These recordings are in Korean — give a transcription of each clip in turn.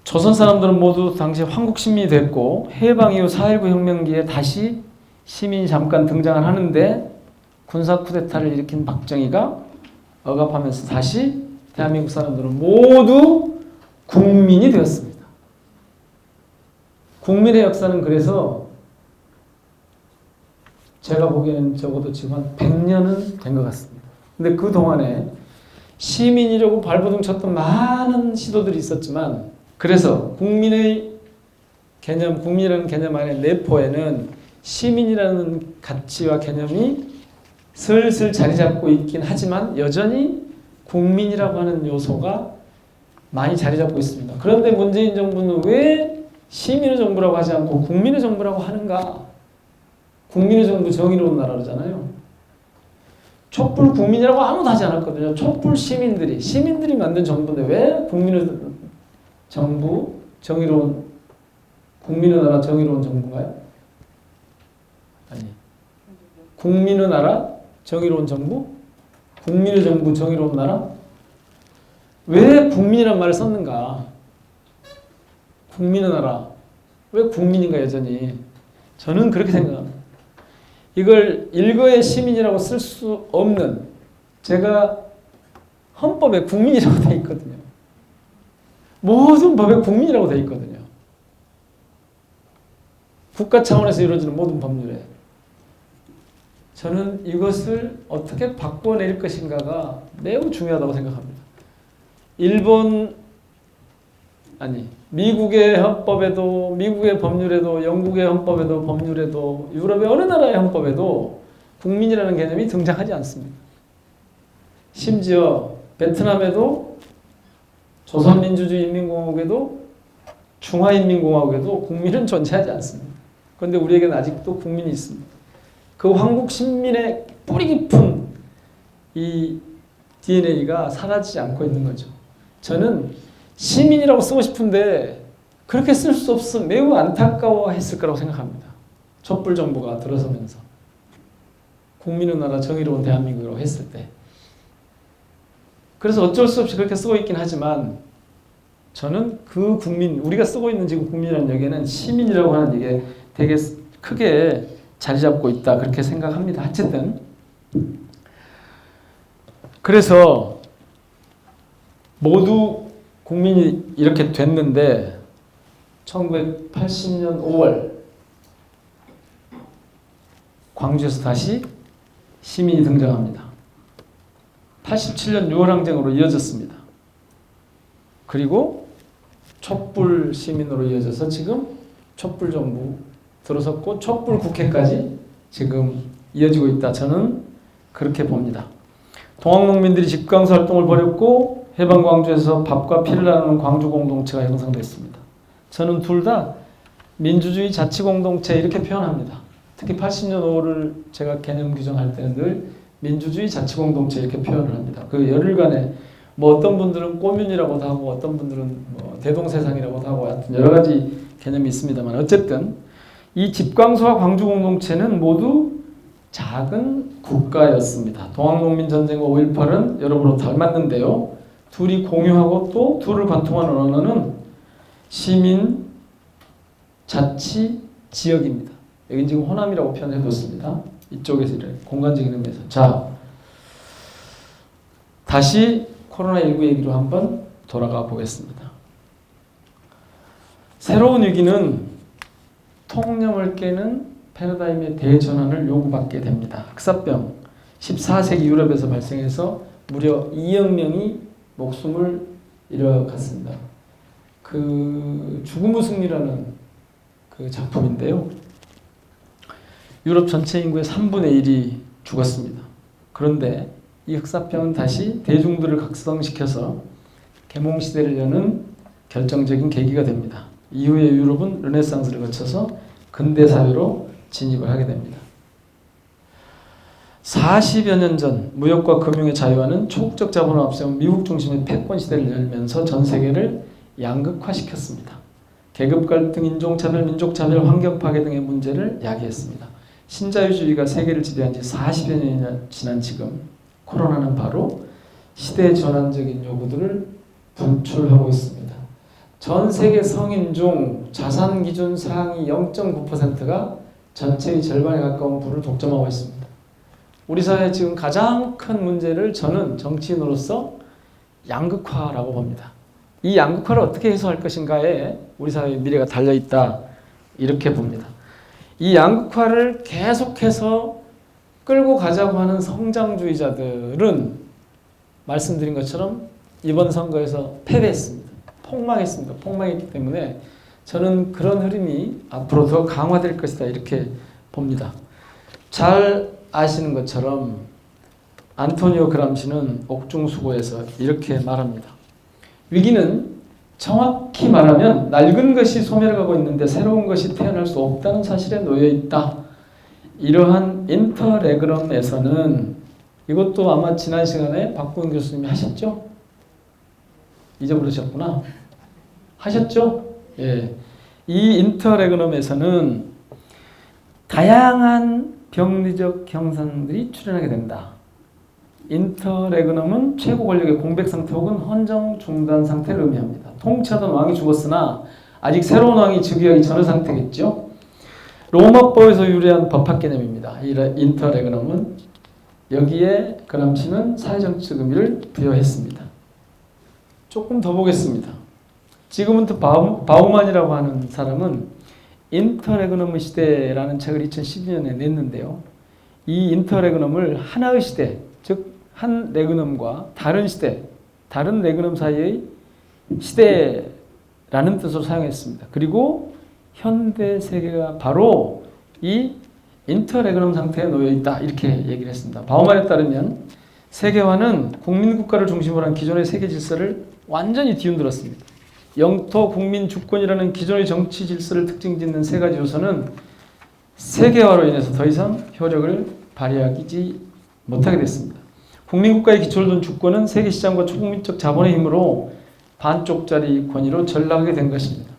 조선 사람들은 모두 당시 황국 시민이 됐고 해방 이후 4.19 혁명기에 다시 시민이 잠깐 등장을 하는데 군사 쿠데타를 일으킨 박정희가 억압하면서 다시 대한민국 사람들은 모두 국민이 되었습니다. 국민의 역사는 그래서 제가 보기에는 적어도 지금 한 100년은 된 것 같습니다. 근데 그 동안에 시민이라고 발버둥 쳤던 많은 시도들이 있었지만 그래서 국민의 개념, 국민이라는 개념 안에 내포에는 시민이라는 가치와 개념이 슬슬 자리 잡고 있긴 하지만 여전히 국민이라고 하는 요소가 많이 자리 잡고 있습니다. 그런데 문재인 정부는 왜 시민의 정부라고 하지 않고 국민의 정부라고 하는가? 국민의 정부 정의로운 나라잖아요. 촛불 국민이라고 아무도 하지 않았거든요. 촛불 시민들이 만든 정부인데 왜 국민의 정부, 정의로운, 국민의 나라 정의로운 정부인가요? 아니. 국민의 나라 정의로운 정부? 국민의 정부 정의로운 나라? 왜 국민이란 말을 썼는가? 국민의 나라. 왜 국민인가 여전히? 저는 그렇게 생각합니다. 이걸 일거의 시민이라고 쓸 수 없는 제가 헌법에 국민이라고 되어 있거든요. 모든 법에 국민이라고 되어 있거든요. 국가 차원에서 이루어지는 모든 법률에. 저는 이것을 어떻게 바꿔낼 것인가가 매우 중요하다고 생각합니다. 미국의 헌법에도, 미국의 법률에도, 영국의 헌법에도, 법률에도, 유럽의 어느 나라의 헌법에도 국민이라는 개념이 등장하지 않습니다. 심지어 베트남에도, 조선민주주의인민공화국에도, 중화인민공화국에도 국민은 존재하지 않습니다. 그런데 우리에게는 아직도 국민이 있습니다. 그 황국 신민의 뿌리 깊은 이 DNA가 사라지지 않고 있는 거죠. 저는 시민이라고 쓰고 싶은데 그렇게 쓸 수 없어 매우 안타까워했을 거라고 생각합니다. 촛불 정부가 들어서면서 국민의 나라 정의로운 대한민국이라고 했을 때. 그래서 어쩔 수 없이 그렇게 쓰고 있긴 하지만 저는 그 국민, 우리가 쓰고 있는 지금 국민이라는 얘기는 시민이라고 하는 얘기에 되게 크게 자리 잡고 있다 그렇게 생각합니다. 어쨌든 그래서 모두 국민이 이렇게 됐는데 1980년 5월 광주에서 다시 시민이 등장합니다. 87년 6월 항쟁으로 이어졌습니다. 그리고 촛불 시민으로 이어져서 지금 촛불 정부 들어섰고 촛불 국회까지 지금 이어지고 있다. 저는 그렇게 봅니다. 동학농민들이 집강수 활동을 벌였고 해방 광주에서 밥과 피를 나누는 광주 공동체가 형성됐습니다. 저는 둘 다 민주주의 자치 공동체 이렇게 표현합니다. 특히 80년 5월을 제가 개념 규정할 때는 늘 민주주의 자치 공동체 이렇게 표현을 합니다. 그 열흘간에 뭐 어떤 분들은 꼬윤이라고도 하고 어떤 분들은 뭐 대동세상이라고도 하고 하여튼 여러 가지 개념이 있습니다만 어쨌든 이 집광수와 광주 공동체는 모두 작은 국가였습니다. 동학농민전쟁과 5.18은 여러분으로 닮았는데요. 둘이 공유하고 또 둘을 관통하는 언어는 시민 자치 지역입니다. 여기 지금 호남이라고 표현해뒀습니다. 이쪽에서 이렇게 공간적인 의미에서. 자, 다시 코로나19 얘기로 한번 돌아가 보겠습니다. 새로운 위기는 통념을 깨는 패러다임의 대전환을 요구받게 됩니다. 흑사병 14세기 유럽에서 발생해서 무려 2억 명이 목숨을 잃어갔습니다. 그 죽음의 승리라는 그 작품인데요. 유럽 전체 인구의 3분의 1이 죽었습니다. 그런데 이 흑사병은 다시 대중들을 각성시켜서 계몽시대를 여는 결정적인 계기가 됩니다. 이후에 유럽은 르네상스를 거쳐서 근대사회로 진입을 하게 됩니다. 40여 년 전 무역과 금융의 자유화는 초국적 자본을 앞세운 미국 중심의 패권 시대를 열면서 전 세계를 양극화시켰습니다. 계급 갈등, 인종차별, 민족차별, 환경파괴 등의 문제를 야기했습니다. 신자유주의가 세계를 지배한 지 40여 년이 지난 지금 코로나는 바로 시대 전환적인 요구들을 분출하고 있습니다. 전 세계 성인 중 자산 기준 상위 0.9%가 전체의 절반에 가까운 부를 독점하고 있습니다. 우리 사회의 지금 가장 큰 문제를 저는 정치인으로서 양극화라고 봅니다. 이 양극화를 어떻게 해소할 것인가에 우리 사회의 미래가 달려있다 이렇게 봅니다. 이 양극화를 계속해서 끌고 가자고 하는 성장주의자들은 말씀드린 것처럼 이번 선거에서 패배했습니다. 폭망했습니다. 폭망했기 때문에 저는 그런 흐름이 앞으로 더 강화될 것이다 이렇게 봅니다. 잘 아시는 것처럼 안토니오 그람시는 옥중수고에서 이렇게 말합니다. 위기는 정확히 말하면 낡은 것이 소멸하고 있는데 새로운 것이 태어날 수 없다는 사실에 놓여 있다. 이러한 인터레그럼에서는 이것도 아마 지난 시간에 박부은 교수님이 하셨죠? 잊어버리셨구나. 하셨죠? 예. 이 인터레그럼에서는 다양한 병리적 형상들이 출현하게 된다. 인터레그넘은 최고 권력의 공백 상태 혹은 헌정 중단 상태를 의미합니다. 통치하던 왕이 죽었으나 아직 새로운 왕이 즉위하기 전의 상태겠죠. 로마법에서 유래한 법학 개념입니다. 이 인터레그넘은 여기에 그람시는 사회정치적 의미를 부여했습니다. 조금 더 보겠습니다. 지그문트 바우만이라고 하는 사람은 인터레그넘의 시대라는 책을 2012년에 냈는데요. 이 인터레그넘을 하나의 시대, 즉 한 레그넘과 다른 시대, 다른 레그넘 사이의 시대라는 뜻으로 사용했습니다. 그리고 현대 세계가 바로 이 인터레그넘 상태에 놓여 있다 이렇게 얘기를 했습니다. 바우만에 따르면 세계화는 국민국가를 중심으로 한 기존의 세계 질서를 완전히 뒤흔들었습니다. 영토 국민 주권이라는 기존의 정치 질서를 특징짓는 세 가지 요소는 세계화로 인해서 더 이상 효력을 발휘하지 못하게 됐습니다. 국민국가의 기초를 둔 주권은 세계시장과 초국민적 자본의 힘으로 반쪽짜리 권위로 전락하게 된 것입니다.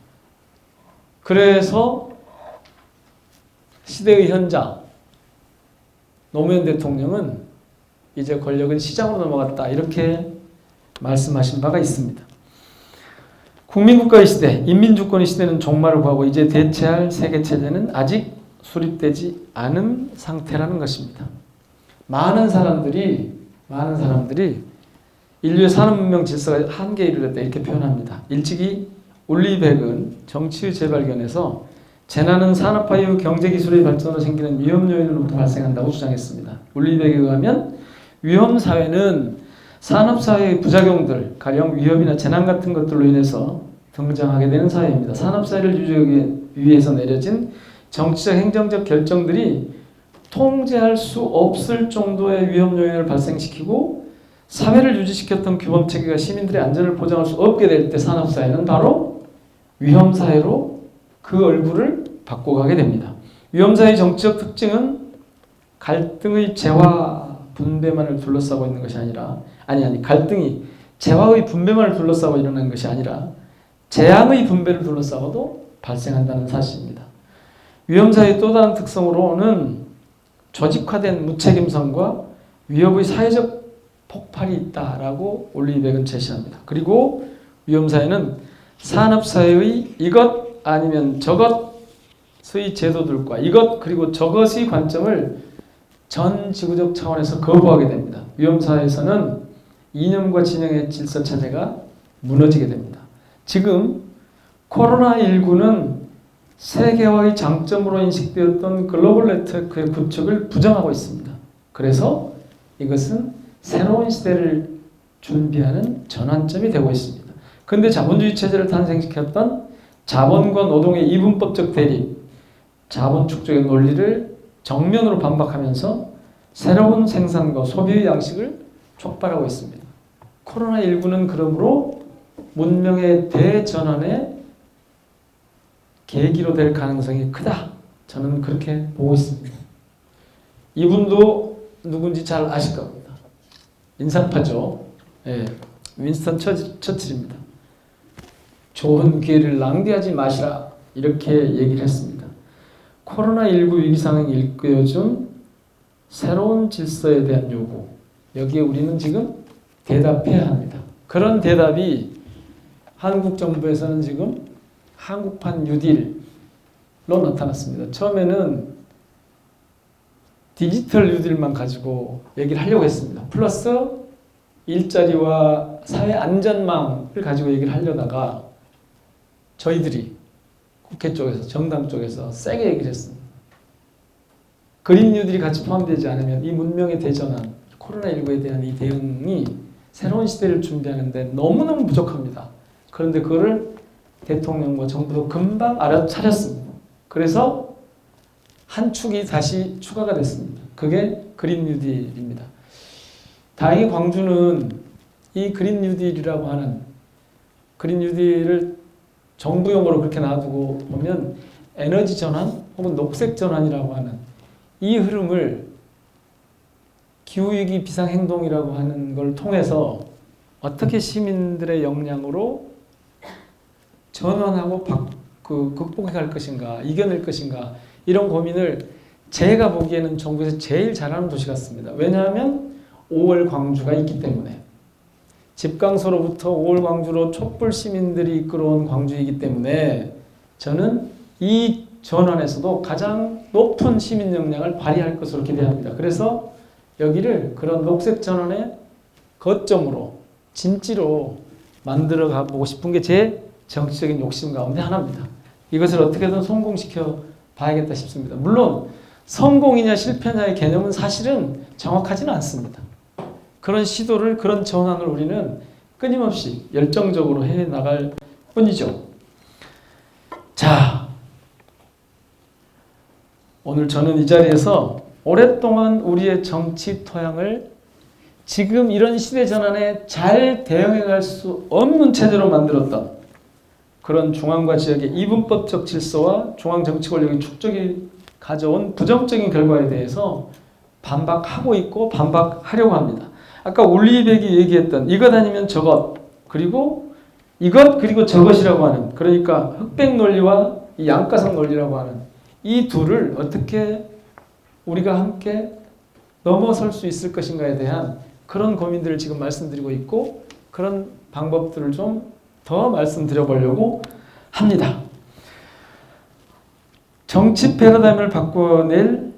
그래서 시대의 현자 노무현 대통령은 이제 권력은 시장으로 넘어갔다 이렇게 말씀하신 바가 있습니다. 국민국가의 시대, 인민주권의 시대는 종말을 구하고 이제 대체할 세계체제는 아직 수립되지 않은 상태라는 것입니다. 많은 사람들이 인류의 산업문명 질서가 한계에 이르렀다 이렇게 표현합니다. 일찍이 울리백은 정치의 재발견에서 재난은 산업화 이후 경제기술의 발전으로 생기는 위험 요인으로부터 발생한다고 주장했습니다. 울리백에 의하면 위험사회는 산업사회의 부작용들, 가령 위협이나 재난 같은 것들로 인해서 등장하게 되는 사회입니다. 산업사회를 유지하기 위해서 내려진 정치적 행정적 결정들이 통제할 수 없을 정도의 위험 요인을 발생시키고 사회를 유지시켰던 규범체계가 시민들의 안전을 보장할 수 없게 될 때 산업사회는 바로 위험사회로 그 얼굴을 바꿔가게 됩니다. 위험사회의 정치적 특징은 갈등의 재화 분배만을 둘러싸고 있는 것이 아니라 갈등이 재화의 분배만을 둘러싸고 일어나는 것이 아니라 재앙의 분배를 둘러싸고도 발생한다는 사실입니다. 위험사회의 또 다른 특성으로는 조직화된 무책임성과 위협의 사회적 폭발이 있다라고 올리백은 제시합니다. 그리고 위험사회는 산업사회의 이것 아니면 저것의 제도들과 이것 그리고 저것의 관점을 전 지구적 차원에서 거부하게 됩니다. 위험사회에서는 이념과 진영의 질서 체제가 무너지게 됩니다. 지금 코로나19는 세계화의 장점으로 인식되었던 글로벌 네트워크의 구축을 부정하고 있습니다. 그래서 이것은 새로운 시대를 준비하는 전환점이 되고 있습니다. 그런데 자본주의 체제를 탄생시켰던 자본과 노동의 이분법적 대립, 자본 축적의 논리를 정면으로 반박하면서 새로운 생산과 소비의 양식을 촉발하고 있습니다. 코로나19는 그러므로 문명의 대전환의 계기로 될 가능성이 크다. 저는 그렇게 보고 있습니다. 이분도 누군지 잘 아실 겁니다. 인상파죠. 예, 윈스턴 처칠입니다. 좋은 기회를 낭비하지 마시라 이렇게 얘기를 했습니다. 코로나19 위기 상황이 일깨워준 새로운 질서에 대한 요구, 여기에 우리는 지금 대답해야 합니다. 그런 대답이 한국 정부에서는 지금 한국판 뉴딜로 나타났습니다. 처음에는 디지털 뉴딜만 가지고 얘기를 하려고 했습니다. 플러스 일자리와 사회 안전망을 가지고 얘기를 하려다가 저희들이 국회 쪽에서 정당 쪽에서 세게 얘기를 했습니다. 그린 뉴딜이 같이 포함되지 않으면 이 문명의 대전환, 코로나19에 대한 이 대응이 새로운 시대를 준비하는데 너무너무 부족합니다. 그런데 그거를 대통령과 정부도 금방 알아차렸습니다. 그래서 한 축이 다시 추가가 됐습니다. 그게 그린 뉴딜입니다. 다행히 광주는 이 그린 뉴딜이라고 하는 그린 뉴딜을 정부용어로 그렇게 놔두고 보면 에너지 전환 혹은 녹색 전환이라고 하는 이 흐름을 기후위기 비상행동이라고 하는 걸 통해서 어떻게 시민들의 역량으로 전환하고 극복해 갈 것인가, 이겨낼 것인가, 이런 고민을 제가 보기에는 정부에서 제일 잘하는 도시 같습니다. 왜냐하면 5월 광주가 있기 때문에. 집강서로부터 5월 광주로 촛불 시민들이 이끌어온 광주이기 때문에 저는 이 전환에서도 가장 높은 시민 역량을 발휘할 것으로 기대합니다. 그래서 여기를 그런 녹색 전환의 거점으로 진지로 만들어 가보고 싶은 게 제 정치적인 욕심 가운데 하나입니다. 이것을 어떻게든 성공시켜 봐야겠다 싶습니다. 물론 성공이냐 실패냐의 개념은 사실은 정확하지는 않습니다. 그런 시도를, 그런 전환을 우리는 끊임없이 열정적으로 해 나갈 뿐이죠. 자, 오늘 저는 이 자리에서 오랫동안 우리의 정치 토양을 지금 이런 시대 전환에 잘 대응해 갈 수 없는 체제로 만들었던 그런 중앙과 지역의 이분법적 질서와 중앙 정치 권력의 축적이 가져온 부정적인 결과에 대해서 반박하고 있고 반박하려고 합니다. 아까 올리백이 얘기했던 이것 아니면 저것, 그리고 이것 그리고 저것이라고 하는, 그러니까 흑백 논리와 이 양가상 논리라고 하는 이 둘을 어떻게 우리가 함께 넘어설 수 있을 것인가에 대한 그런 고민들을 지금 말씀드리고 있고, 그런 방법들을 좀 더 말씀드려 보려고 합니다. 정치 패러다임을 바꿔낼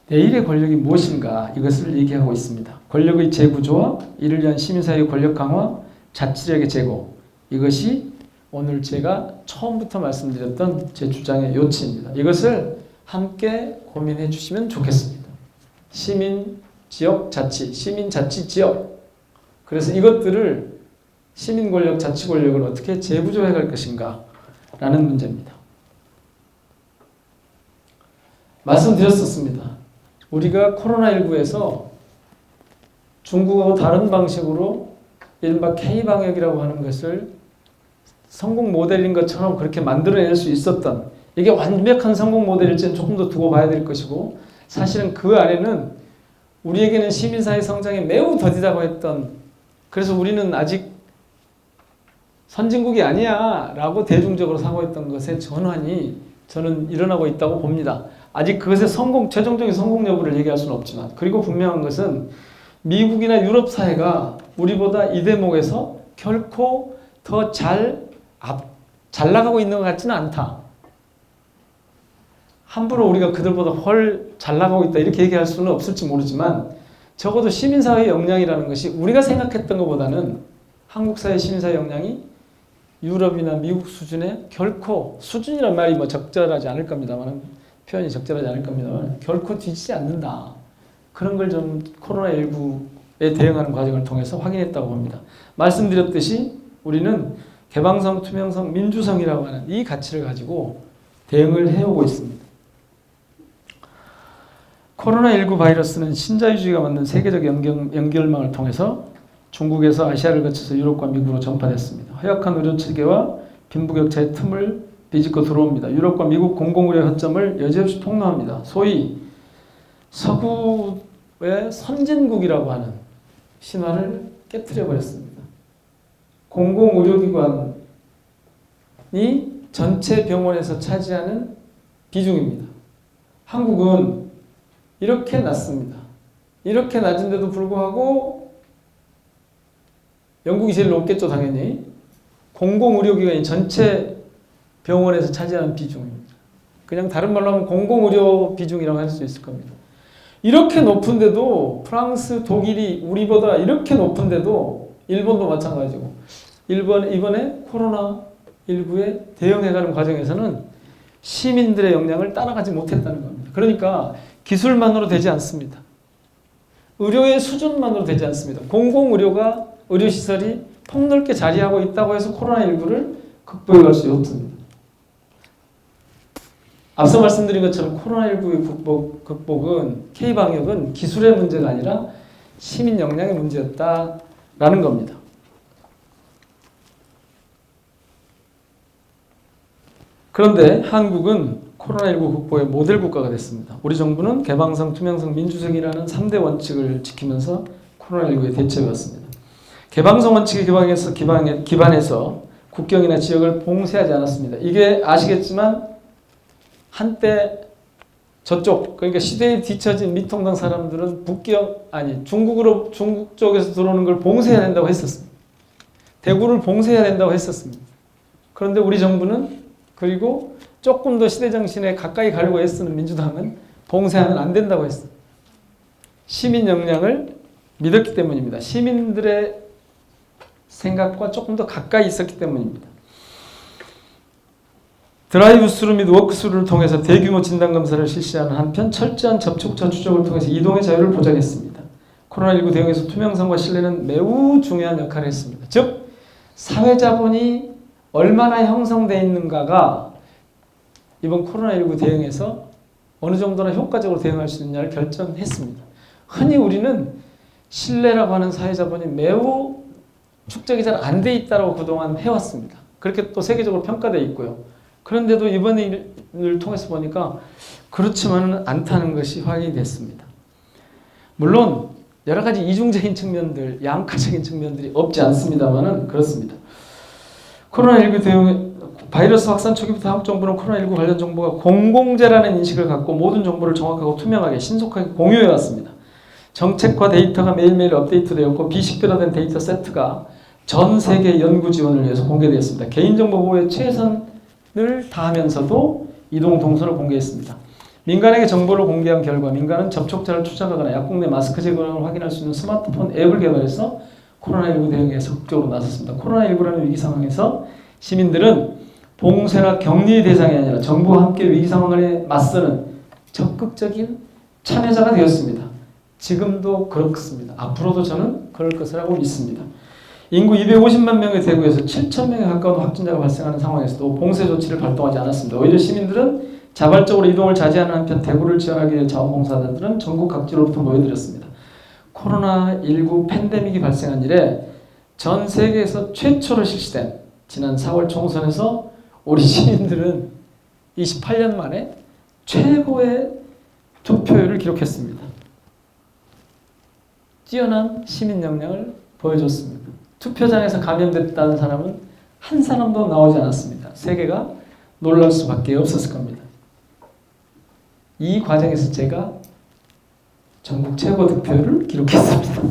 내일의 권력이 무엇인가, 이것을 얘기하고 있습니다. 권력의 재구조와 이를 위한 시민사회의 권력 강화, 자치력의 제고, 이것이 오늘 제가 처음부터 말씀드렸던 제 주장의 요치입니다. 이것을 함께 고민해 주시면 좋겠습니다. 시민, 지역, 자치, 시민, 자치, 지역. 그래서 이것들을 시민 권력, 자치 권력을 어떻게 재구조해 갈 것인가 라는 문제입니다. 말씀드렸었습니다. 우리가 코로나19에서 중국하고 다른 방식으로 이른바 K방역이라고 하는 것을 성공 모델인 것처럼 그렇게 만들어낼 수 있었던, 이게 완벽한 성공 모델일지는 조금 더 두고 봐야 될 것이고, 사실은 그 안에는 우리에게는 시민사회 성장에 매우 더디다고 했던, 그래서 우리는 아직 선진국이 아니야 라고 대중적으로 사고했던 것의 전환이 저는 일어나고 있다고 봅니다. 아직 그것의 최종적인 성공 여부를 얘기할 수는 없지만, 그리고 분명한 것은 미국이나 유럽 사회가 우리보다 이 대목에서 결코 더 잘 나가고 있는 것 같지는 않다. 함부로 우리가 그들보다 훨 잘 나가고 있다 이렇게 얘기할 수는 없을지 모르지만, 적어도 시민사회의 역량이라는 것이 우리가 생각했던 것보다는 한국 사회 시민사회 역량이 유럽이나 미국 수준에 결코, 수준이란 말이 뭐 적절하지 않을 겁니다만, 표현이 적절하지 않을 겁니다만, 결코 뒤지지 않는다. 그런 걸 좀 코로나19에 대응하는 과정을 통해서 확인했다고 봅니다. 말씀드렸듯이 우리는 개방성, 투명성, 민주성이라고 하는 이 가치를 가지고 대응을 해오고 있습니다. 코로나19 바이러스는 신자유주의가 만든 세계적 연결망을 통해서 중국에서 아시아를 거쳐서 유럽과 미국으로 전파됐습니다. 허약한 의료 체계와 빈부격차의 틈을 비집고 들어옵니다. 유럽과 미국 공공의료 허점을 여지없이 폭로합니다. 소위 서구의 선진국이라고 하는 신화를 깨트려 버렸습니다. 공공의료기관이 전체 병원에서 차지하는 비중입니다. 한국은 이렇게 낮습니다. 이렇게 낮은데도 불구하고 영국이 제일 높겠죠, 당연히. 공공의료기관이 전체 병원에서 차지하는 비중입니다. 그냥 다른 말로 하면 공공의료 비중이라고 할 수 있을 겁니다. 이렇게 높은데도 프랑스, 독일이 우리보다 이렇게 높은데도 일본도 마찬가지고 이번에 코로나19에 대응해가는 과정에서는 시민들의 역량을 따라가지 못했다는 겁니다. 그러니까 기술만으로 되지 않습니다. 의료의 수준만으로 되지 않습니다. 공공의료가 의료시설이 폭넓게 자리하고 있다고 해서 코로나19를 극복해갈 수 없습니다. 앞서 말씀드린 것처럼 코로나19의 극복은 K방역은 기술의 문제가 아니라 시민 역량의 문제였다라는 겁니다. 그런데 한국은 코로나19 극복의 모델 국가가 됐습니다. 우리 정부는 개방성, 투명성, 민주성이라는 3대 원칙을 지키면서 코로나19에 대처해왔습니다. 개방성 원칙에 기반해서 국경이나 지역을 봉쇄하지 않았습니다. 이게 아시겠지만 한때 저쪽, 그러니까 시대에 뒤처진 미통당 사람들은 중국 쪽에서 들어오는 걸 봉쇄해야 된다고 했었습니다. 대구를 봉쇄해야 된다고 했었습니다. 그런데 우리 정부는 그리고 조금 더 시대 정신에 가까이 가려고 애쓰는 민주당은 봉쇄하면 안 된다고 했어요. 시민 역량을 믿었기 때문입니다. 시민들의 생각과 조금 더 가까이 있었기 때문입니다. 드라이브스루 및 워크스루를 통해서 대규모 진단검사를 실시하는 한편 철저한 접촉자 추적을 통해서 이동의 자유를 보장했습니다. 코로나19 대응에서 투명성과 신뢰는 매우 중요한 역할을 했습니다. 즉 사회자본이 얼마나 형성되어 있는가가 이번 코로나19 대응에서 어느 정도나 효과적으로 대응할 수 있느냐를 결정했습니다. 흔히 우리는 신뢰라고 하는 사회자본이 매우 축적이 잘 안 돼 있다고 그동안 해왔습니다. 그렇게 또 세계적으로 평가되어 있고요. 그런데도 이번 일을 통해서 보니까 그렇지만은 않다는 것이 확인이 됐습니다. 물론 여러 가지 이중적인 측면들, 양가적인 측면들이 없지 않습니다만은 그렇습니다. 코로나19 대응 바이러스 확산 초기부터 한국 정부는 코로나19 관련 정보가 공공재라는 인식을 갖고 모든 정보를 정확하고 투명하게 신속하게 공유해 왔습니다. 정책과 데이터가 매일매일 업데이트되었고 비식별화된 데이터 세트가 전 세계 연구 지원을 위해서 공개되었습니다. 개인정보 보호에 최선을 다하면서도 이동 동선을 공개했습니다. 민간에게 정보를 공개한 결과 민간은 접촉자를 추적하거나 약국 내 마스크 제공을 확인할 수 있는 스마트폰 앱을 개발해서 코로나19 대응에 적극적으로 나섰습니다. 코로나19라는 위기 상황에서 시민들은 봉쇄나 격리 대상이 아니라 정부와 함께 위기 상황에 맞서는 적극적인 참여자가 되었습니다. 지금도 그렇습니다. 앞으로도 저는 그럴 것이라고 믿습니다. 인구 250만 명의 대구에서 7천 명에 가까운 확진자가 발생하는 상황에서도 봉쇄 조치를 발동하지 않았습니다. 오히려 시민들은 자발적으로 이동을 자제하는 한편 대구를 지원하기 위해 자원봉사자들은 전국 각지로부터 모여들었습니다. 코로나19 팬데믹이 발생한 이래 전 세계에서 최초로 실시된 지난 4월 총선에서 우리 시민들은 28년 만에 최고의 투표율을 기록했습니다. 뛰어난 시민 역량을 보여줬습니다. 투표장에서 감염됐다는 사람은 한 사람도 나오지 않았습니다. 세계가 놀랄 수밖에 없었을 겁니다. 이 과정에서 제가 전국 최고 득표율을 기록했습니다.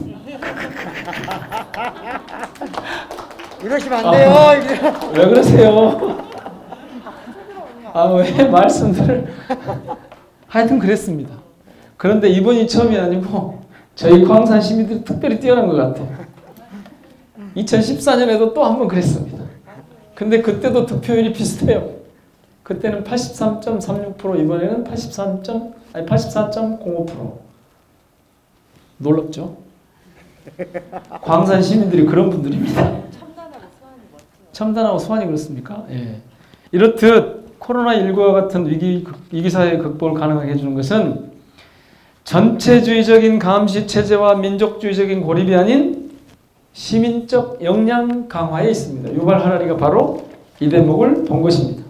이러시면 안 돼요. 왜 그러세요? 왜 말씀들을 하여튼 그랬습니다. 그런데 이번이 처음이 아니고 저희 광산 시민들이 특별히 뛰어난 것 같아요. 2014년에도 또 한 번 그랬습니다. 근데 그때도 득표율이 비슷해요. 그때는 83.36%, 이번에는 84.05%. 놀랍죠? 광산 시민들이 그런 분들입니다. 첨단하고 수완이 그렇습니까? 예. 이렇듯 코로나19와 같은 위기 사회의 극복을 가능하게 해주는 것은 전체주의적인 감시 체제와 민족주의적인 고립이 아닌 시민적 역량 강화에 있습니다. 유발 하라리가 바로 이 대목을 본 것입니다.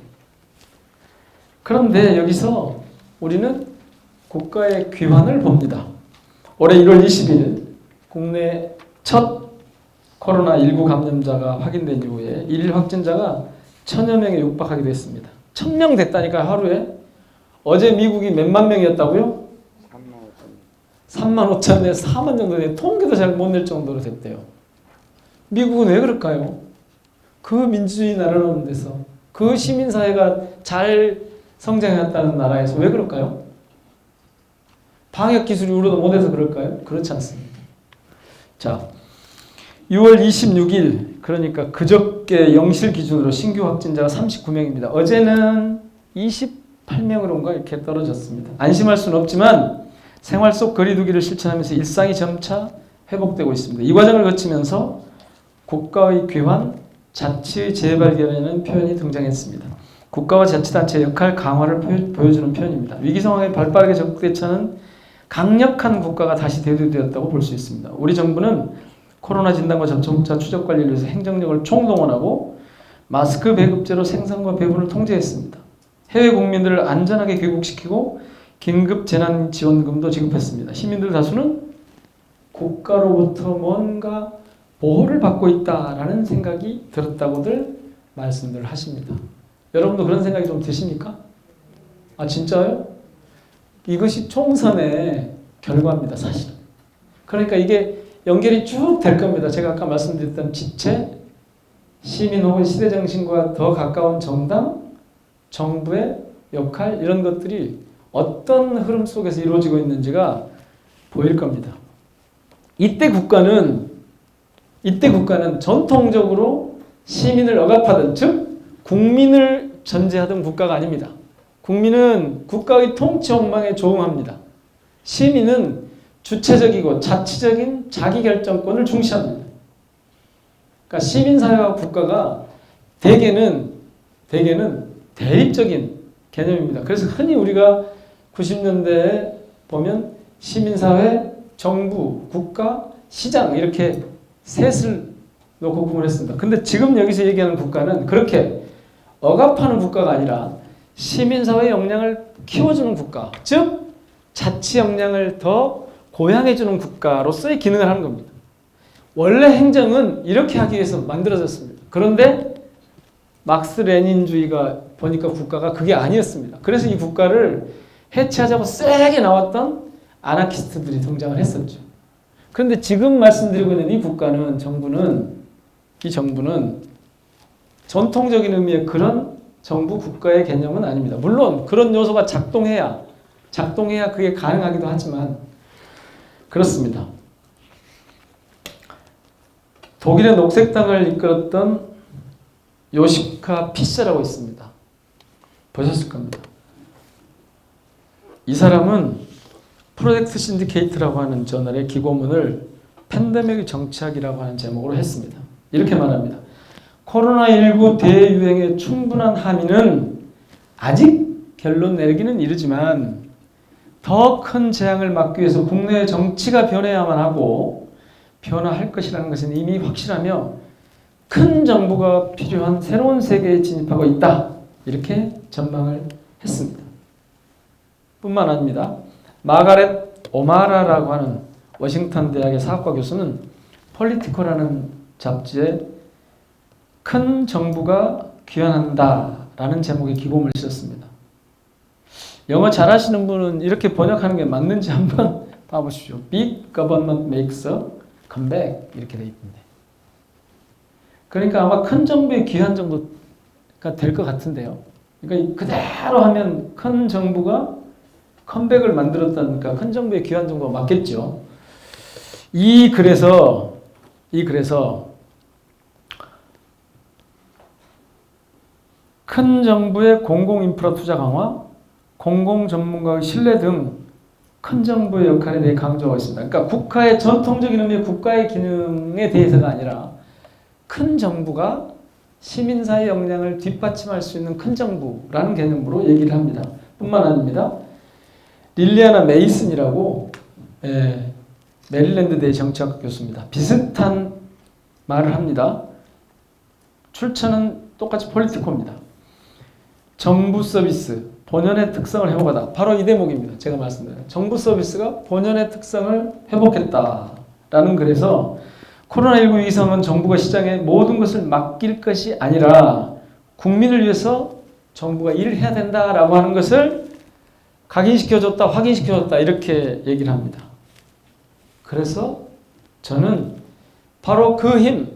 그런데 여기서 우리는 국가의 귀환을 봅니다. 올해 1월 20일 국내 첫 코로나19 감염자가 확인된 이후에 일일 확진자가 1000여 명에 육박하기도 했습니다. 1000명 됐다니까 하루에. 어제 미국이 몇만 명이었다고요? 3만 5천에서 4만 정도 돼. 통계도 잘 못 낼 정도로 됐대요. 미국은 왜 그럴까요? 그 민주주의 나라라는 데서 그 시민사회가 잘 성장했다는 나라에서 왜 그럴까요? 방역 기술이 우리도 못해서 그럴까요? 그렇지 않습니다. 자, 6월 26일 그러니까 그저께 0실 기준으로 신규 확진자가 39명입니다. 어제는 28명으로인가 이렇게 떨어졌습니다. 안심할 수는 없지만 생활 속 거리두기를 실천하면서 일상이 점차 회복되고 있습니다. 이 과정을 거치면서 국가의 귀환, 자치의 재발견이라는 표현이 등장했습니다. 국가와 자치단체의 역할 강화를 보여주는 표현입니다. 위기 상황에 발빠르게 적극대처하는 강력한 국가가 다시 대두되었다고 볼 수 있습니다. 우리 정부는 코로나 진단과 접촉자 추적 관리를 위해서 행정력을 총동원하고 마스크 배급제로 생산과 배분을 통제했습니다. 해외 국민들을 안전하게 귀국시키고 긴급 재난 지원금도 지급했습니다. 시민들 다수는 국가로부터 뭔가 보호를 받고 있다라는 생각이 들었다고들 말씀들 하십니다. 여러분도 그런 생각이 좀 드십니까? 아 진짜요? 이것이 총선의 결과입니다, 사실. 그러니까 이게 연결이 쭉 될 겁니다. 제가 아까 말씀드렸던 지체, 시민 혹은 시대 정신과 더 가까운 정당, 정부의 역할 이런 것들이 어떤 흐름 속에서 이루어지고 있는지가 보일 겁니다. 이때 국가는 전통적으로 시민을 억압하던 즉 국민을 전제하던 국가가 아닙니다. 국민은 국가의 통치 욕망에 조응합니다. 시민은 주체적이고 자치적인 자기결정권을 중시합니다. 그러니까 시민사회와 국가가 대개는 대립적인 개념입니다. 그래서 흔히 우리가 90년대에 보면 시민사회, 정부, 국가, 시장 이렇게 셋을 놓고 구분했습니다. 근데 지금 여기서 얘기하는 국가는 그렇게 억압하는 국가가 아니라 시민사회의 역량을 키워주는 국가, 즉 자치 역량을 더 고양해주는 국가로서의 기능을 하는 겁니다. 원래 행정은 이렇게 하기 위해서 만들어졌습니다. 그런데 막스 레닌주의가 보니까 국가가 그게 아니었습니다. 그래서 이 국가를 해체하자고 세게 나왔던 아나키스트들이 등장을 했었죠. 그런데 지금 말씀드리고 있는 이 국가는 이 정부는 전통적인 의미의 그런 정부 국가의 개념은 아닙니다. 물론 그런 요소가 작동해야 그게 가능하기도 하지만 그렇습니다. 독일의 녹색당을 이끌었던 요시카 피셔라고 있습니다. 보셨을 겁니다. 이 사람은 프로젝트 신디케이트라고 하는 저널의 기고문을 팬데믹의 정치학이라고 하는 제목으로 했습니다. 이렇게 말합니다. 코로나19 대유행의 충분한 함의는 아직 결론 내리기는 이르지만 더 큰 재앙을 막기 위해서 국내의 정치가 변해야만 하고 변화할 것이라는 것은 이미 확실하며 큰 정부가 필요한 새로운 세계에 진입하고 있다. 이렇게 전망을 했습니다. 뿐만 아닙니다. 마가렛 오마라라고 하는 워싱턴 대학의 사학과 교수는 폴리티코라는 잡지에 큰 정부가 귀환한다라는 제목의 기고문을 쓰셨습니다. 영어 잘하시는 분은 이렇게 번역하는 게 맞는지 한번 봐보십시오. Big government makes a comeback 이렇게 돼 있는데. 그러니까 아마 큰 정부의 귀환 정도가 될 것 같은데요. 그러니까 그대로 하면 큰 정부가 컴백을 만들었다니까 큰 정부의 귀환 정도가 맞겠죠. 그래서 큰 정부의 공공인프라 투자 강화, 공공전문가의 신뢰 등 큰 정부의 역할에 대해 강조하고 있습니다. 그러니까 국가의 전통적인 의미의 국가의 기능에 대해서가 아니라 큰 정부가 시민사회 역량을 뒷받침할 수 있는 큰 정부라는 개념으로 얘기를 합니다. 뿐만 아닙니다. 릴리아나 메이슨이라고 메릴랜드대 정치학 교수입니다. 비슷한 말을 합니다. 출처는 똑같이 폴리티코입니다. 정부 서비스, 본연의 특성을 회복하다. 바로 이 대목입니다. 제가 말씀드린 정부 서비스가 본연의 특성을 회복했다라는 글에서 코로나19 위기 상황은 정부가 시장에 모든 것을 맡길 것이 아니라 국민을 위해서 정부가 일을 해야 된다라고 하는 것을 각인시켜줬다, 확인시켜줬다 이렇게 얘기를 합니다. 그래서 저는 바로 그 힘,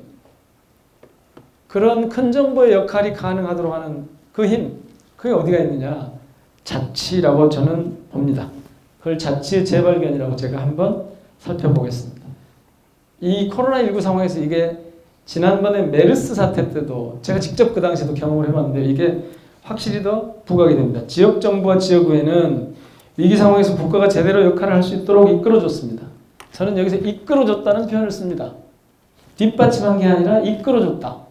그런 큰 정부의 역할이 가능하도록 하는 그 힘, 그게 어디가 있느냐? 자치라고 저는 봅니다. 그걸 자치의 재발견이라고 제가 한번 살펴보겠습니다. 이 코로나19 상황에서 이게 지난번에 메르스 사태 때도 제가 직접 그 당시에도 경험을 해봤는데 이게 확실히 더 부각이 됩니다. 지역정부와 지역의회는 위기 상황에서 국가가 제대로 역할을 할 수 있도록 이끌어줬습니다. 저는 여기서 이끌어줬다는 표현을 씁니다. 뒷받침한 게 아니라 이끌어줬다.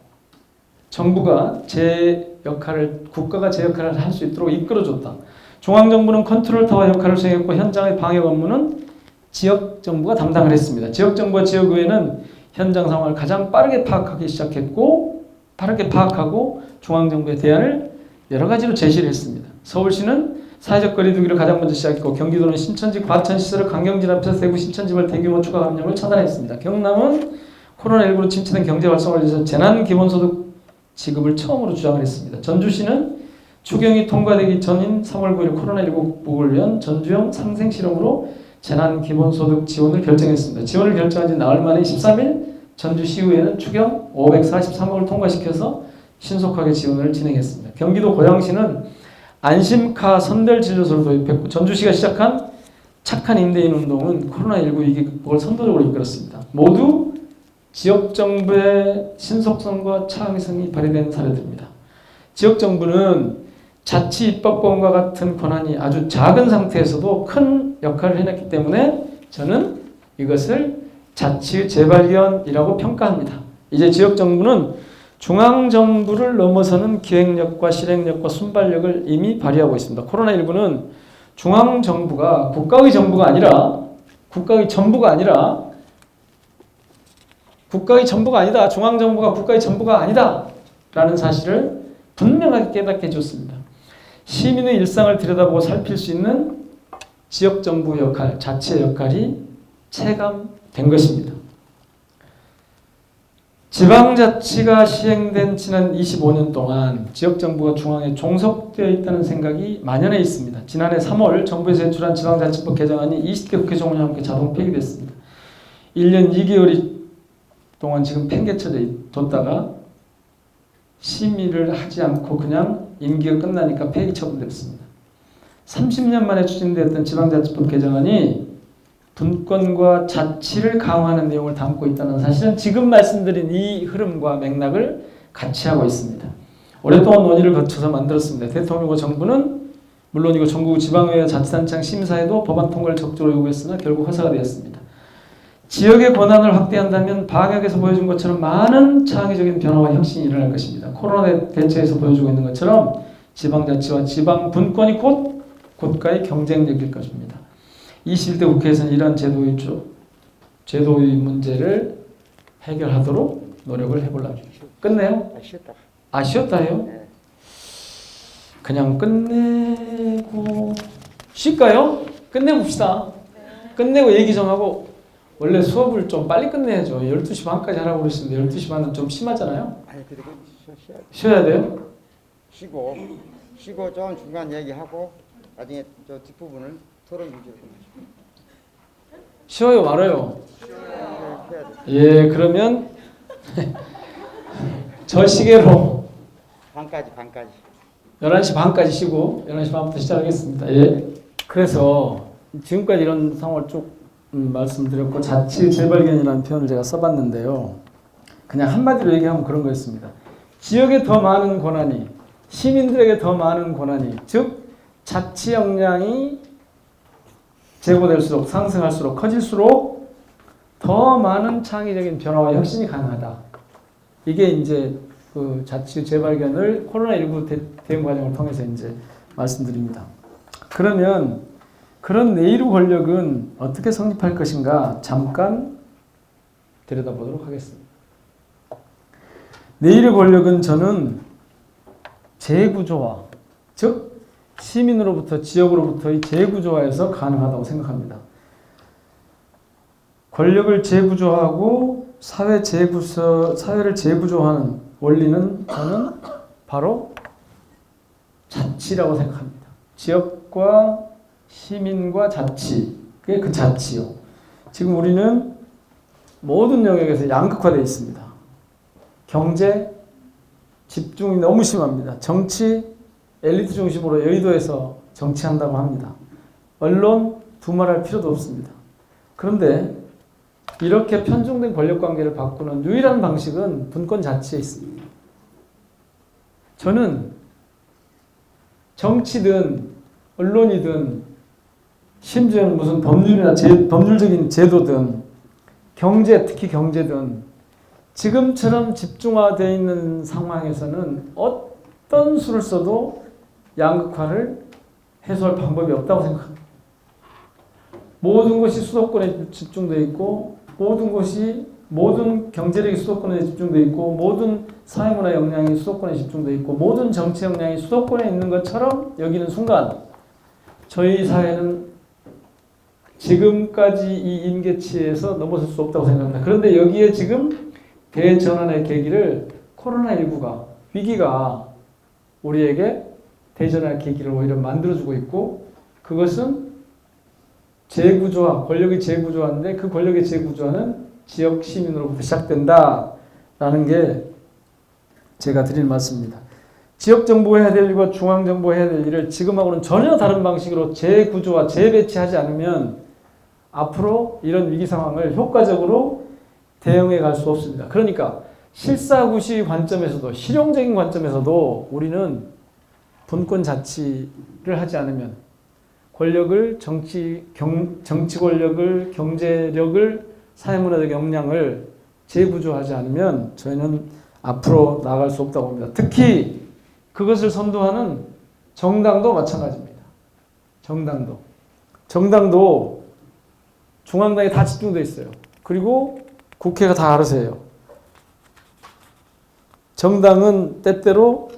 정부가 제 역할을, 국가가 제 역할을 할 수 있도록 이끌어줬다. 중앙정부는 컨트롤타워 역할을 수행했고 현장의 방역 업무는 지역정부가 담당을 했습니다. 지역정부와 지역의회는 현장 상황을 가장 빠르게 파악하기 시작했고 빠르게 파악하고 중앙정부의 대안을 여러 가지로 제시를 했습니다. 서울시는 사회적 거리두기를 가장 먼저 시작했고 경기도는 신천지 과천시설을 강경진 앞에서 대구 신천지발 대규모 추가 감염을 차단했습니다. 경남은 코로나19로 침체된 경제 활성화를 위해서 재난기본소득 지급을 처음으로 주장을 했습니다. 전주시는 추경이 통과되기 전인 3월 9일 코로나19 극복을 위한 전주형 상생실험으로 재난기본소득 지원을 결정했습니다. 지원을 결정한 지 나흘 만에 13일 전주시의회는 추경 543억을 통과시켜서 신속하게 지원을 진행했습니다. 경기도 고양시는 안심카 선별진료소를 도입했고 전주시가 시작한 착한 임대인 운동은 코로나19 위기 극복을 선도적으로 이끌었습니다. 모두 지역정부의 신속성과 창의성이 발휘된 사례들입니다. 지역정부는 자치입법권과 같은 권한이 아주 작은 상태에서도 큰 역할을 해냈기 때문에 저는 이것을 자치의 재발견이라고 평가합니다. 이제 지역정부는 중앙정부를 넘어서는 기획력과 실행력과 순발력을 이미 발휘하고 있습니다. 코로나19는 중앙정부가 국가의 정부가 아니라 국가의 전부가 아니라 국가의 전부가 아니다. 중앙정부가 국가의 전부가 아니다. 라는 사실을 분명하게 깨닫게 해줬습니다. 시민의 일상을 들여다보고 살필 수 있는 지역정부 역할, 자치의 역할이 체감된 것입니다. 지방자치가 시행된 지난 25년 동안 지역정부가 중앙에 종속되어 있다는 생각이 만연해 있습니다. 지난해 3월 정부에서 제출한 지방자치법 개정안이 20개 국회 정원과 함께 자동 폐기됐습니다. 1년 2개월 동안 지금 팽개쳐져 뒀다가 심의를 하지 않고 그냥 임기가 끝나니까 폐기 처분됐습니다. 30년 만에 추진되었던 지방자치법 개정안이 분권과 자치를 강화하는 내용을 담고 있다는 사실은 지금 말씀드린 이 흐름과 맥락을 같이 하고 있습니다. 오랫동안 논의를 거쳐서 만들었습니다. 대통령과 정부는 물론이고 전국 지방의회와 자치단체장 심사에도 법안 통과를 적극적으로 요구했으나 결국 허사가 되었습니다. 지역의 권한을 확대한다면 방역에서 보여준 것처럼 많은 창의적인 변화와 혁신이 일어날 것입니다. 코로나 대처에서 보여주고 있는 것처럼 지방자치와 지방분권이 곧 국가의 경쟁력일 것입니다. 21대 국회에서는 이러한 제도의 문제를 해결하도록 노력을 해보려고 합니다. 끝내요? 쉬었다 해요? 네. 그냥 끝내고 쉴까요? 끝내봅시다. 끝내고 얘기 좀 하고 원래 수업을 좀 빨리 끝내야죠. 12시 반까지 하라고 그러시는데 12시 반은 좀 심하잖아요? 아니, 그리고 쉬어야 돼요? 쉬고 좀 중간 얘기하고 나중에 저 뒷부분을 토론 유지로 끝내죠. 쉬어요, 말아요? 예, 그러면 저 시계로 반까지 11시 반까지 쉬고 11시 반부터 시작하겠습니다. 예. 그래서 지금까지 이런 상황을 쭉 말씀드렸고 자치 재발견이라는 표현을 제가 써봤는데요. 그냥 한마디로 얘기하면 그런 거였습니다. 지역에 더 많은 권한이 시민들에게 더 많은 권한이 즉 자치 역량이 제고될수록 상승할수록 커질수록 더 많은 창의적인 변화와 혁신이 가능하다. 이게 이제 그 자치 재발견을 코로나19 대응 과정을 통해서 이제 말씀드립니다. 그러면 그런 내일의 권력은 어떻게 성립할 것인가 잠깐 들여다보도록 하겠습니다. 내일의 권력은 저는 재구조화, 즉 시민으로부터 지역으로부터의 재구조화에서 가능하다고 생각합니다. 권력을 재구조하고 사회를 재구조하는 원리는 저는 바로 자치라고 생각합니다. 지역과 시민과 자치, 그게 그 자치요. 지금 우리는 모든 영역에서 양극화되어 있습니다. 경제, 집중이 너무 심합니다. 정치 엘리트 중심으로 여의도에서 정치한다고 합니다. 언론 두말할 필요도 없습니다. 그런데 이렇게 편중된 권력관계를 바꾸는 유일한 방식은 분권 자치에 있습니다. 저는 정치든 언론이든 심지어는 무슨 법률이나 법률적인 제도든 경제, 특히 경제든 지금처럼 집중화되어 있는 상황에서는 어떤 수를 써도 양극화를 해소할 방법이 없다고 생각합니다. 모든 것이 수도권에 집중되어 있고 모든 경제력이 수도권에 집중되어 있고 모든 사회문화 역량이 수도권에 집중되어 있고 모든 정치 역량이 수도권에 있는 것처럼 여기는 순간 저희 사회는 지금까지 이 임계치에서 넘어설 수 없다고 생각합니다. 그런데 여기에 지금 대전환의 계기를 코로나19가 위기가 우리에게 대전환의 계기를 오히려 만들어주고 있고 그것은 재구조화, 권력의 재구조화인데 그 권력의 재구조화는 지역 시민으로부터 시작된다라는 게 제가 드리는 말씀입니다. 지역 정부해야 될 일과 중앙 정부해야 될 일을 지금하고는 전혀 다른 방식으로 재구조화, 재배치하지 않으면 앞으로 이런 위기 상황을 효과적으로 대응해 갈 수 없습니다. 그러니까 실사구시 관점에서도 실용적인 관점에서도 우리는 분권 자치를 하지 않으면 권력을 정치 권력을 경제력을 사회문화적 역량을 재구조하지 않으면 저희는 앞으로 나아갈 수 없다고 봅니다. 특히 그것을 선도하는 정당도 마찬가지입니다. 정당도 중앙당에 다 집중되어 있어요. 그리고 국회가 다 알아서 해요. 정당은 때때로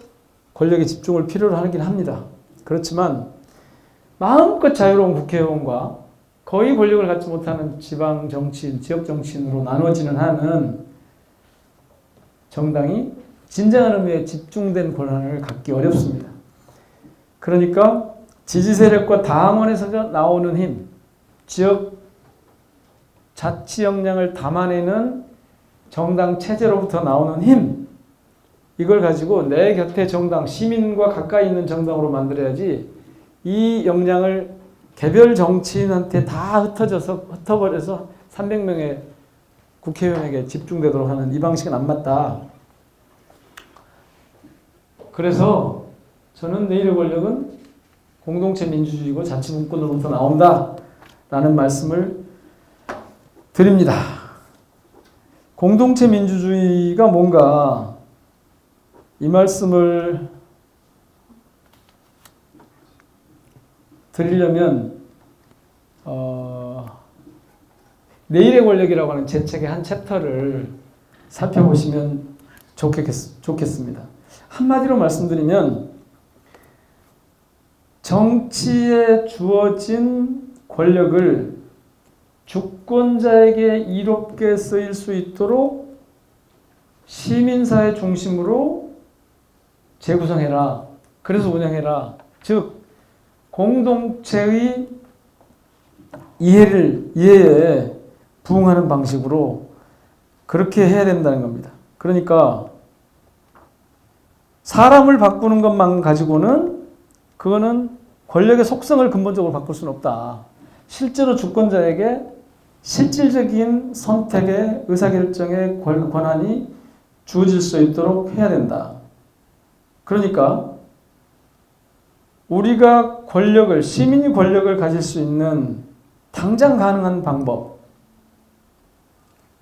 권력의 집중을 필요로 하긴 합니다. 그렇지만 마음껏 자유로운 국회의원과 거의 권력을 갖지 못하는 지방 정치인, 지역 정치인으로 나눠지는 한은 정당이 진정한 의미의 집중된 권한을 갖기 어렵습니다. 그러니까 지지 세력과 당원에서 나오는 힘, 지역 자치 역량을 담아내는 정당 체제로부터 나오는 힘, 이걸 가지고 내 곁에 정당, 시민과 가까이 있는 정당으로 만들어야지 이 역량을 개별 정치인한테 다 흩어버려서 300명의 국회의원에게 집중되도록 하는 이 방식은 안 맞다. 그래서 저는 내일의 권력은 공동체 민주주의고 자치분권으로부터 나온다라는 말씀을 드립니다. 공동체 민주주의가 뭔가 이 말씀을 드리려면 내일의 권력이라고 하는 제 책의 한 챕터를 살펴보시면 좋겠습니다. 한마디로 말씀드리면 정치에 주어진 권력을 주권자에게 이롭게 쓰일 수 있도록 시민사회 중심으로 재구성해라. 그래서 운영해라. 즉 공동체의 이해에 부응하는 방식으로 그렇게 해야 된다는 겁니다. 그러니까 사람을 바꾸는 것만 가지고는 그거는 권력의 속성을 근본적으로 바꿀 수는 없다. 실제로 주권자에게 실질적인 선택의 의사결정의 권한이 주어질 수 있도록 해야 된다. 그러니까 우리가 시민이 권력을 가질 수 있는 당장 가능한 방법,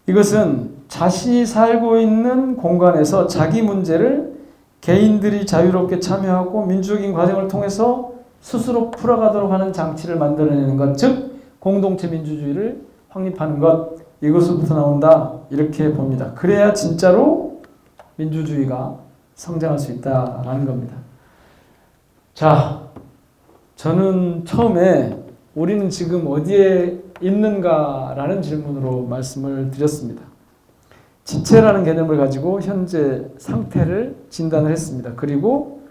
이것은 자신이 살고 있는 공간에서 자기 문제를 개인들이 자유롭게 참여하고 민주적인 과정을 통해서 스스로 풀어가도록 하는 장치를 만들어내는 것, 즉 공동체 민주주의를 확립하는 것, 이것으로부터 나온다, 이렇게 봅니다. 그래야 진짜로 민주주의가 성장할 수 있다라는 겁니다. 자, 저는 처음에 우리는 지금 어디에 있는가라는 질문으로 말씀을 드렸습니다. 지체라는 개념을 가지고 현재 상태를 진단을 했습니다. 그리고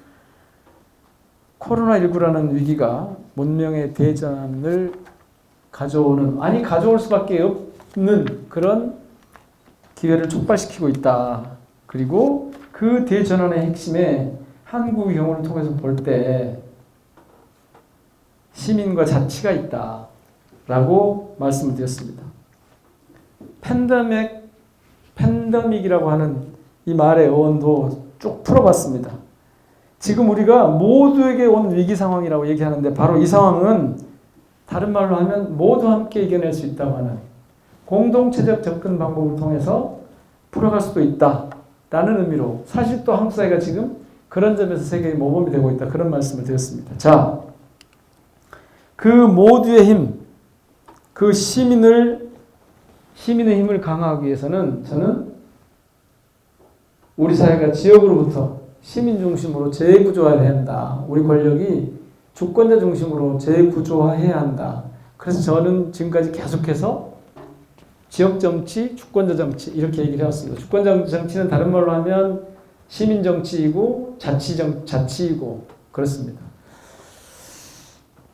코로나19라는 위기가 문명의 대전을 가져올 수밖에 없는 그런 기회를 촉발시키고 있다. 그리고 그 대전환의 핵심에 한국의 경우를 통해서 볼 때 시민과 자치가 있다라고 말씀을 드렸습니다. 팬데믹이라고 하는 이 말의 어원도 쭉 풀어봤습니다. 지금 우리가 모두에게 온 위기 상황이라고 얘기하는데 바로 이 상황은 다른 말로 하면 모두 함께 이겨낼 수 있다고 하는 공동체적 접근 방법을 통해서 풀어갈 수도 있다라는 의미로 사실 또 한국 사회가 지금 그런 점에서 세계의 모범이 되고 있다 그런 말씀을 드렸습니다. 자, 그 모두의 힘, 그 시민의 힘을 강화하기 위해서는 저는 우리 사회가 지역으로부터 시민 중심으로 재구조화해야 한다. 우리 권력이 주권자 중심으로 재구조화해야 한다. 그래서 저는 지금까지 계속해서 지역 정치, 주권자 정치 이렇게 얘기를 해왔습니다. 주권자 정치는 다른 말로 하면 시민 정치이고 자치이고 그렇습니다.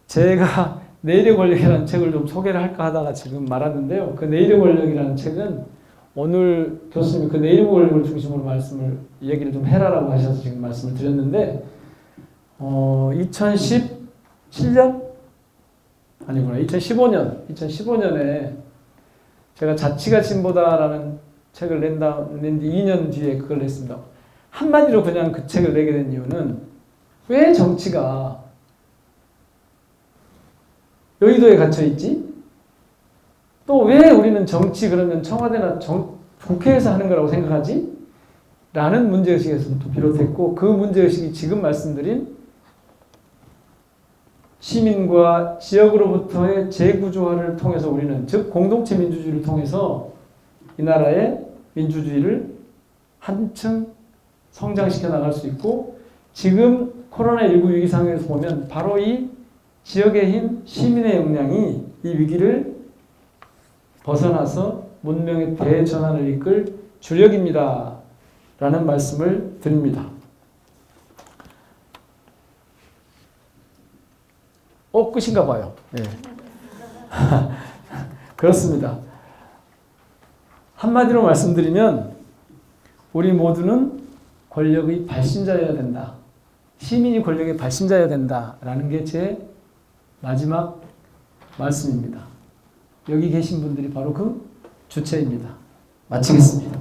제가 내일의 권력이라는 책을 좀 소개를 할까 하다가 지금 말았는데요. 그 내일의 권력이라는 책은 오늘 교수님이 그 내일의 권력을 중심으로 얘기를 좀 해라라고 하셔서 지금 말씀을 드렸는데 2017년? 아니구나. 2015년에 제가 자치가 진보다라는 책을 낸 뒤 2년 뒤에 그걸 냈습니다. 한마디로 그냥 그 책을 내게 된 이유는 왜 정치가 여의도에 갇혀있지? 또 왜 우리는 정치 그러면 청와대나 국회에서 하는 거라고 생각하지? 라는 문제의식에서부터 비롯했고 그 문제의식이 지금 말씀드린 시민과 지역으로부터의 재구조화를 통해서 우리는 즉 공동체 민주주의를 통해서 이 나라의 민주주의를 한층 성장시켜 나갈 수 있고 지금 코로나19 위기 상황에서 보면 바로 이 지역의 힘, 시민의 역량이 이 위기를 벗어나서 문명의 대전환을 이끌 주력입니다. 라는 말씀을 드립니다. 끝인가 봐요. 네. 그렇습니다. 한마디로 말씀드리면 우리 모두는 권력의 발신자여야 된다. 시민이 권력의 발신자여야 된다라는 게 제 마지막 말씀입니다. 여기 계신 분들이 바로 그 주체입니다. 마치겠습니다.